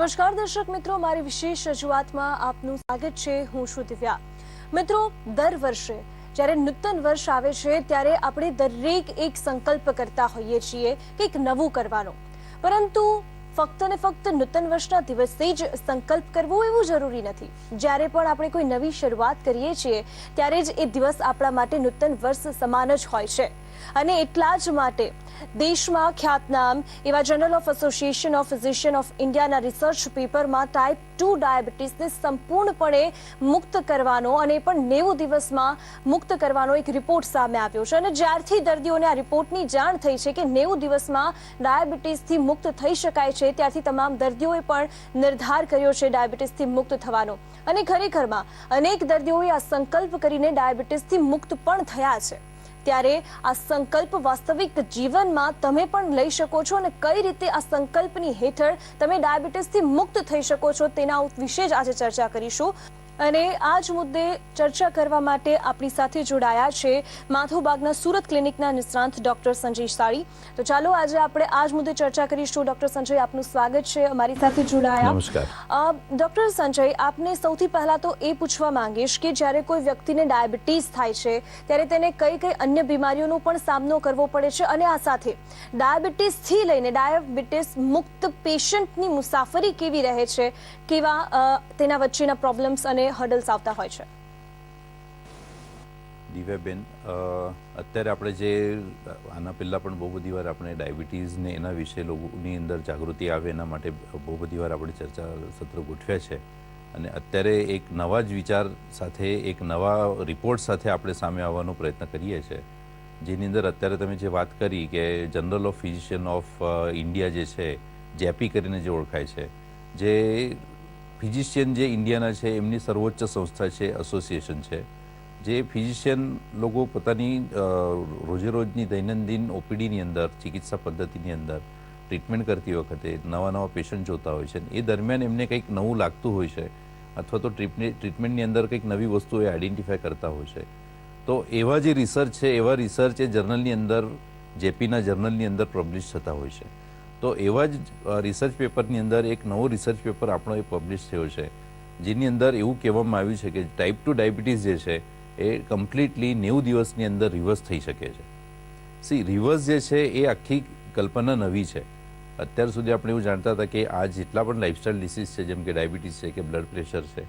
નમસ્કાર દર્શક મિત્રો, મારી વિશેષ રજૂઆતમાં આપનું સ્વાગત છે। હું છું દિવ્યા। મિત્રો, દર વર્ષે જ્યારે નૂતન વર્ષ આવે છે ત્યારે આપણે દરેક એક સંકલ્પ કરતા હોઈએ છીએ કંઈક નવું કરવાનો, પરંતુ ફક્ત ને ફક્ત નૂતન વર્ષના દિવસે જ સંકલ્પ કરવો એવું જરૂરી નથી। જ્યારે પણ આપણે કોઈ નવી શરૂઆત કરીએ છીએ ત્યારે જ એ દિવસ આપણા માટે નૂતન વર્ષ સમાન જ હોય છે। અને એટલા જ માટે દેશમાં ખ્યાતનામ એવા journal of association of physician of ઇન્ડિયાના રિસર્ચ પેપરમાં ટાઈપ 2 ડાયાબિટીસને સંપૂર્ણપણે મુક્ત કરવાનો અને પણ 90 દિવસમાં મુક્ત કરવાનો એક રિપોર્ટ સામે આવ્યો છે। અને જ્યારથી દર્દીઓને આ રિપોર્ટની જાણ થઈ છે કે 90 દિવસમાં ડાયાબિટીસથી મુક્ત થઈ શકાય છે, ત્યારથી તમામ દર્દીઓએ પણ નિર્ધાર કર્યો છે ડાયાબિટીસથી મુક્ત થવાનો। અને ખરેખરમાં અનેક દર્દીઓએ આ સંકલ્પ કરીને ડાયાબિટીસથી મુક્ત પણ થયા છે। ત્યારે આ સંકલ્પ વાસ્તવિક જીવનમાં તમે પણ લઈ શકો છો અને કઈ રીતે આ સંકલ્પની હેઠળ તમે ડાયાબિટીસથી મુક્ત થઈ શકો છો તેના વિશે જ આજે ચર્ચા કરીશું। અને આ જ મુદ્દે ચર્ચા કરવા માટે આપણી સાથે જોડાયા છે માધવબાગના સુરત ક્લિનિકના નિષ્ણાંત ડોક્ટર સંજય સાળી। તો ચાલો આજે આપણે આ જ મુદ્દે ચર્ચા કરીશું। ડોક્ટર સંજય, આપનું સ્વાગત છે અમારી સાથે જોડાયા। નમસ્કાર। ડોક્ટર સંજય, આપને સૌથી પહેલા તો એ પૂછવા માંગીશ કે જ્યારે કોઈ વ્યક્તિને ડાયાબિટીસ થાય છે ત્યારે તેને કઈ કઈ અન્ય બીમારીઓનો પણ સામનો કરવો પડે છે, અને આ સાથે ડાયાબિટીસથી લઈને ડાયાબિટીસ મુક્ત પેશન્ટની મુસાફરી કેવી રહે છે, કેવા તેના વચ્ચેના પ્રોબ્લેમ્સ અને હર્ડલ્સ આવતા હોય છે? દિવ્યાબેન, અત્યારે આપણે જે આના પહેલાં પણ બહુ બધી વાર આપણે ડાયાબિટીસને એના વિશે લોકોની અંદર જાગૃતિ આવે એના માટે બહુ બધી વાર આપણે ચર્ચા સત્ર ગોઠવ્યા છે। અને અત્યારે એક નવા જ વિચાર સાથે, એક નવા રિપોર્ટ સાથે આપણે સામે આવવાનો પ્રયત્ન કરીએ છીએ, જેની અંદર અત્યારે તમે જે વાત કરી કે general of physician of India જે છે, જેપી કરીને જે ઓળખાય છે, જે ફિઝિશિયન જે ઇન્ડિયાના છે એમની સર્વોચ્ચ સંસ્થા છે, એસોસિએશન છે, જે ફિઝિશિયન લોકો પોતાની રોજેરોજની દૈનંદિન ઓપીડીની અંદર, ચિકિત્સા પદ્ધતિની અંદર ટ્રીટમેન્ટ કરતી વખતે નવા પેશન્ટ જોતા હોય છે। એ દરમિયાન એમને કંઈક નવું લાગતું હોય છે અથવા તો ટ્રીટમેન્ટની અંદર કંઈક નવી વસ્તુઓ એ આઈડેન્ટિફાય કરતા હોય છે। તો એવા જે રિસર્ચ છે, એવા રિસર્ચ એ જર્નલની અંદર, જેપીના જર્નલની અંદર પબ્લિશ થતા હોય છે। તો એવા જ રિસર્ચ પેપરની અંદર એક નવો રિસર્ચ પેપર આપણો એ પબ્લિશ થયો છે, જેની અંદર એવું કહેવામાં આવ્યું છે કે ટાઈપ 2 ડાયાબિટીસ જે છે એ કમ્પ્લીટલી 90 દિવસની અંદર રિવર્સ થઈ શકે છે। રિવર્સ જે છે એ આખી કલ્પના નવી છે। અત્યાર સુધી આપણે એવું જાણતા હતા કે આ જેટલા પણ લાઇફસ્ટાઇલ ડિસીઝ છે, જેમ કે ડાયાબિટીસ છે કે બ્લડ પ્રેશર છે,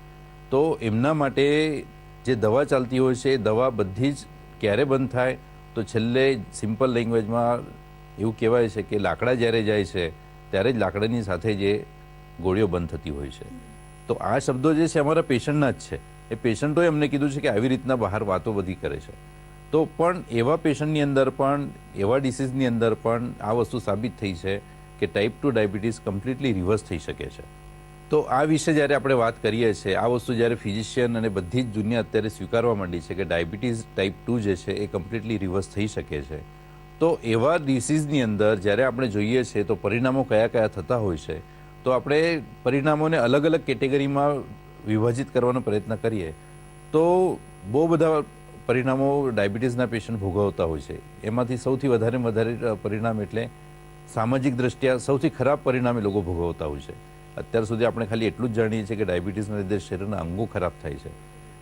તો એમના માટે જે દવા ચાલતી હોય છે એ દવા બધી જ ક્યારે બંધ થાય તો છેલ્લે સિમ્પલ લેંગ્વેજમાં એવું કહેવાય છે કે લાકડા જ્યારે જાય છે ત્યારે જ લાકડાની સાથે જે ગોળીઓ બંધ થતી હોય છે। તો આ શબ્દો જે છે અમારા પેશન્ટના જ છે। એ પેશન્ટોએ અમને કીધું છે કે આવી રીતના બહાર વાતો બધી કરે છે। તો પણ એવા પેશન્ટની અંદર પણ, એવા ડિસીઝની અંદર પણ આ વસ્તુ સાબિત થઈ છે કે ટાઈપ 2 ડાયાબિટીસ કમ્પ્લીટલી રિવર્સ થઈ શકે છે। તો આ વિશે જ્યારે આપણે વાત કરીએ છીએ, આ વસ્તુ જ્યારે ફિઝિશિયન અને બધી જ દુનિયા અત્યારે સ્વીકારવા માંડી છે કે ડાયાબિટીસ ટાઈપ 2 જે છે એ કમ્પ્લીટલી રિવર્સ થઈ શકે છે, તો એવા ડિસીઝની અંદર જ્યારે આપણે જોઈએ છીએ તો પરિણામો કયા કયા થતા હોય છે, તો આપણે પરિણામોને અલગ અલગ કેટેગરીમાં વિભાજિત કરવાનો પ્રયત્ન કરીએ તો બહુ બધા પરિણામો ડાયાબિટીસના પેશન્ટ ભોગવતા હોય છે। એમાંથી સૌથી વધારે પરિણામ એટલે સામાજિક દ્રષ્ટિએ સૌથી ખરાબ પરિણામ એ લોકો ભોગવતા હોય છે। અત્યાર સુધી આપણે ખાલી એટલું જ જાણીએ છીએ કે ડાયાબિટીસના લીધે શરીરના અંગો ખરાબ થાય છે,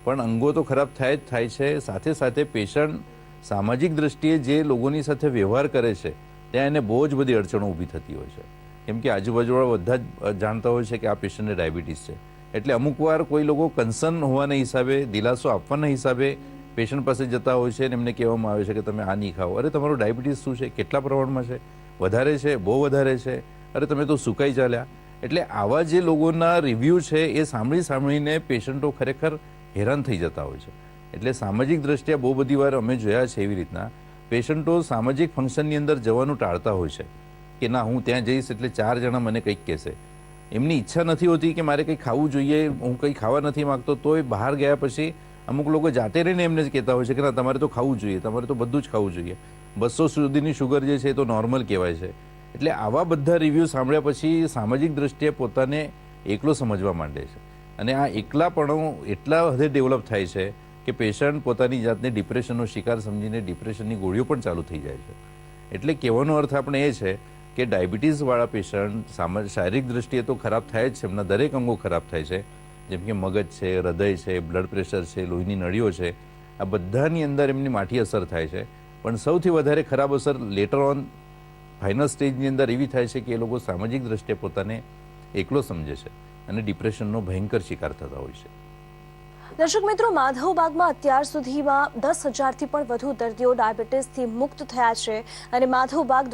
પણ અંગો તો ખરાબ થાય જ થાય છે, સાથે સાથે પેશન્ટ સામાજિક દ્રષ્ટિએ જે લોકોની સાથે વ્યવહાર કરે છે ત્યાં એને બહુ જ બધી અડચણો ઊભી થતી હોય છે, કેમ કે આજુબાજુવાળા બધા જ જાણતા હોય છે કે આ પેશન્ટને ડાયાબિટીસ છે। એટલે અમુક વાર કોઈ લોકો કન્સર્ન હોવાના હિસાબે, દિલાસો આપવાના હિસાબે પેશન્ટ પાસે જતા હોય છે અને એમને કહેવામાં આવે છે કે તમે આ નહીં ખાઓ, અરે તમારું ડાયાબિટીસ શું છે, કેટલા પ્રમાણમાં છે, વધારે છે, બહુ વધારે છે, અરે તમે તો સુકાઈ ચાલ્યા। એટલે આવા જે લોકોના રિવ્યૂ છે એ સાંભળીને પેશન્ટો ખરેખર હેરાન થઈ જતા હોય છે। એટલે સામાજિક દ્રષ્ટિએ બહુ બધી વાર અમે જોયા છે એવી રીતના પેશન્ટો સામાજિક ફંક્શનની અંદર જવાનું ટાળતા હોય છે કે ના, હું ત્યાં જઈશ એટલે 4 જણા મને કંઈક કહેશે। એમની ઈચ્છા નથી હોતી કે મારે કંઈ ખાવું જોઈએ, હું કંઈ ખાવા નથી માગતો, તોય બહાર ગયા પછી અમુક લોકો જાતે રહીને એમને જ કહેતા હોય છે કે ના, તમારે તો ખાવું જોઈએ, તમારે તો બધું જ ખાવું જોઈએ, 200 સુધીની શુગર જે છે એ તો નોર્મલ કહેવાય છે। એટલે આવા બધા રિવ્યૂ સાંભળ્યા પછી સામાજિક દ્રષ્ટિએ પોતાને એકલો સમજવા માંડે છે, અને આ એકલાપણું એટલા હદે ડેવલપ થાય છે કે પેશન્ટ પોતાની જાતને ડિપ્રેશનનો શિકાર સમજીને ડિપ્રેશનની ગોળીઓ પણ ચાલુ થઈ જાય છે। એટલે કહેવાનો અર્થ આપણે એ છે કે ડાયાબિટીસવાળા પેશન્ટ શારીરિક દ્રષ્ટિએ તો ખરાબ થાય જ છે, એમના દરેક અંગો ખરાબ થાય છે, જેમ કે મગજ છે, હૃદય છે, બ્લડ પ્રેશર છે, લોહીની નળીઓ છે, આ બધાની અંદર એમની માઠી અસર થાય છે. પણ સૌથી વધારે ખરાબ અસર લેટર ઓન ફાઇનલ સ્ટેજની અંદર એવી થાય છે કે એ લોકો સામાજિક દ્રષ્ટિએ પોતાને એકલો સમજે છે અને ડિપ્રેશનનો ભયંકર શિકાર થતા હોય છે. દર્શક મિત્રો, માધવબાગમાં અત્યાર સુધીમાં 10,000થી પણ વધુ દર્દીઓ ડાયાબિટીસથી મુક્ત થયા છે અને માધવબાગ